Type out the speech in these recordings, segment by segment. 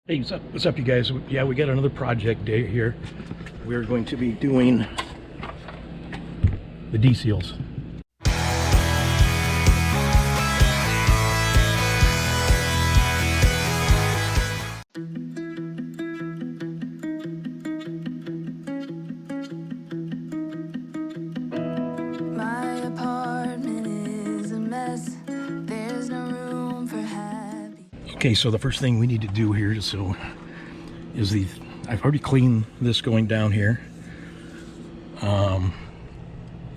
Hey, what's up, you guys? Yeah, we got another project day here. We're going to be doing the D-seals. My apartment is a mess. There's no room for happy. Okay, so the first thing we need to do here is I've already cleaned this going down here.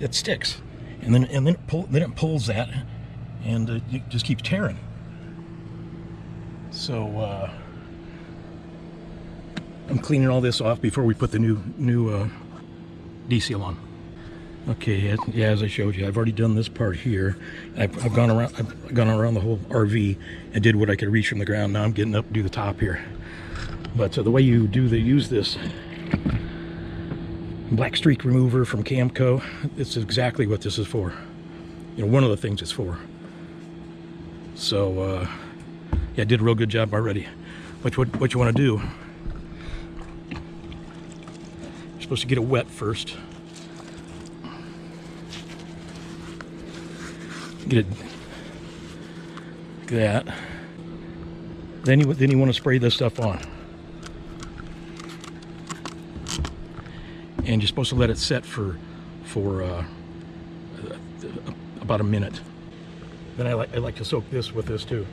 It sticks, and then it pulls that, and it just keeps tearing. So I'm cleaning all this off before we put the new D-seal on. Okay, yeah, as I showed you, I've already done this part here. I've gone around the whole RV and did what I could reach from the ground. Now I'm getting up to do the top here. But the way you use this black streak remover from Camco, it's exactly what this is for. You know, one of the things it's for. So yeah, I did a real good job already. What you want to do? You're supposed to get it wet first. Get it like that. Then you want to spray this stuff on, and you're supposed to let it set for about a minute. Then I like to soak this with this too.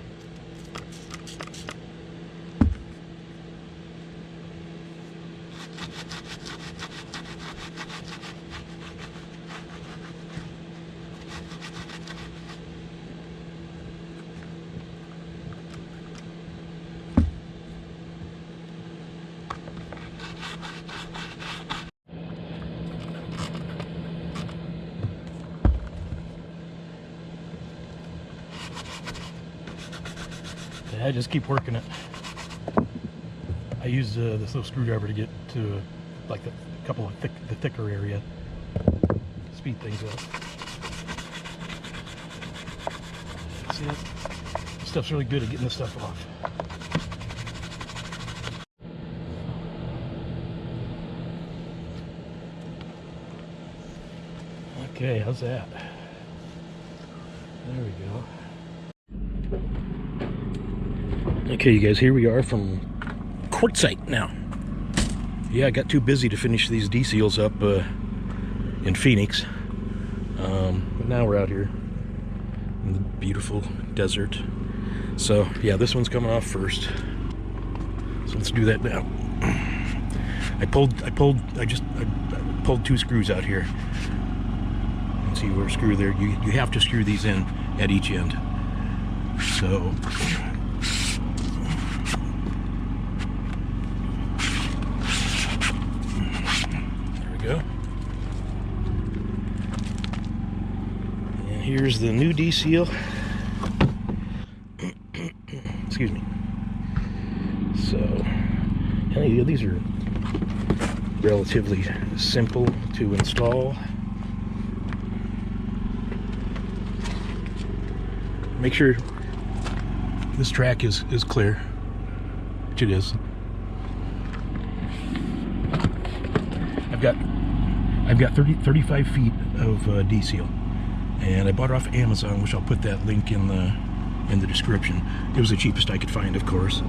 I just keep working it. I use this little screwdriver to get to like the couple of the thicker area. Speed things up. See it? This stuff's really good at getting this stuff off. Okay, how's that? There we go. Okay, you guys, here we are from Quartzsite now. Yeah, I got too busy to finish these D-seals up in Phoenix. But now we're out here in the beautiful desert. So yeah, this one's coming off first. So let's do that now. I pulled two screws out here. You can see where screw there. You have to screw these in at each end. So go. And here's the new D-seal. Excuse me. So, these are relatively simple to install. Make sure this track is clear, which it is. I've got 35 feet of D-seal, and I bought it off Amazon, which I'll put that link in the description. It was the cheapest I could find, of course.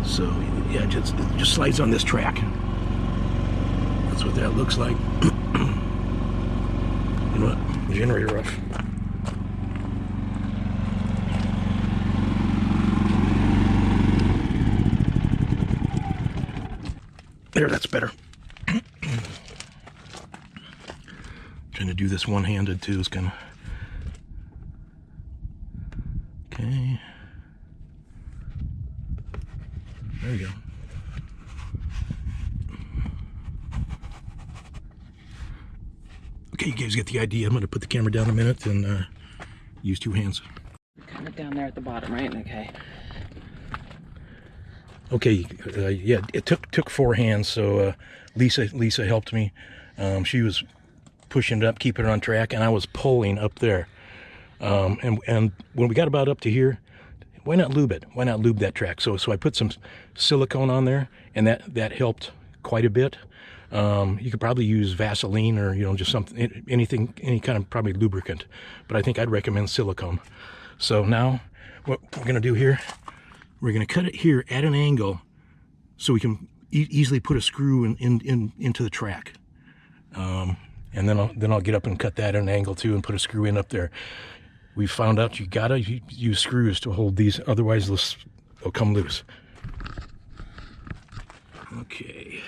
So yeah, it just slides on this track. That's what that looks like. You know what? Generator off. There, that's better. Trying to do this one-handed too is kind of okay. There we go. Okay, you guys get the idea. I'm going to put the camera down a minute and use two hands. Kind of down there at the bottom, right? Okay. Okay, yeah, it took four hands, so Lisa helped me. She was pushing it up, keeping it on track, and I was pulling up there. And when we got about up to here, why not lube it? Why not lube that track? So I put some silicone on there, and that helped quite a bit. You could probably use Vaseline or, you know, just something, anything, any kind of probably lubricant, but I think I'd recommend silicone. So now what we're going to do here, we're going to cut it here at an angle so we can easily put a screw into the track. And then I'll get up and cut that at an angle too and put a screw in up there. We found out you gotta use screws to hold these, otherwise they'll come loose. Okay.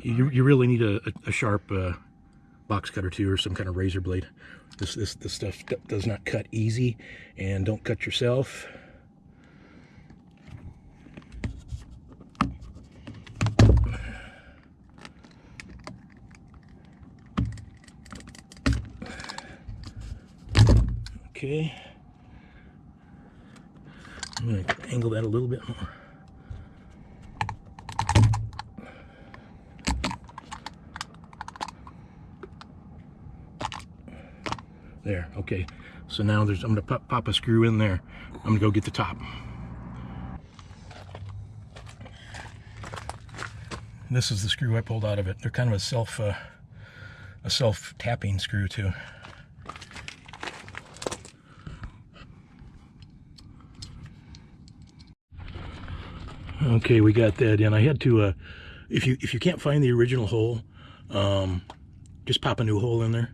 You really need a sharp box cutter too, or some kind of razor blade. This stuff does not cut easy, and don't cut yourself. Okay. I'm going to angle that a little bit more. There, okay. So now I'm going to pop a screw in there. I'm going to go get the top. This is the screw I pulled out of it. They're kind of a self-tapping screw too. Okay, we got that in. I had to, if you can't find the original hole, just pop a new hole in there,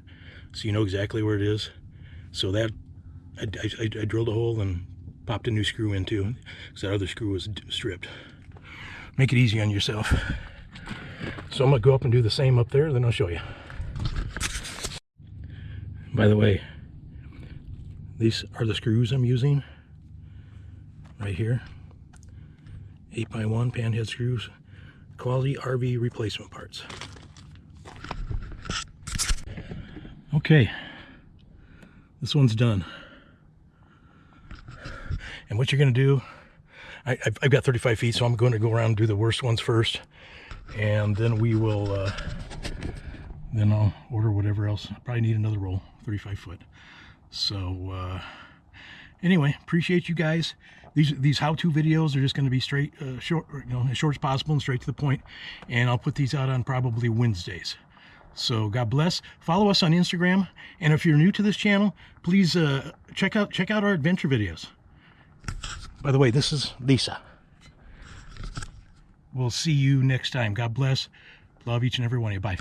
so you know exactly where it is. So that I drilled a hole and popped a new screw in too, because that other screw was stripped. Make it easy on yourself. So I'm gonna go up and do the same up there, then I'll show you. By the way, these are the screws I'm using right here. 8x1 panhead screws, quality RV replacement parts. Okay, this one's done. And what you're going to do, I've got 35 feet, so I'm going to go around and do the worst ones first, and then we will, then I'll order whatever else. I probably need another roll, 35 foot. So anyway, appreciate you guys. These how-to videos are just going to be straight, short, you know, as short as possible and straight to the point. And I'll put these out on probably Wednesdays. So God bless. Follow us on Instagram, and if you're new to this channel, please check out our adventure videos. By the way, this is Lisa. We'll see you next time. God bless. Love each and every one of you. Bye.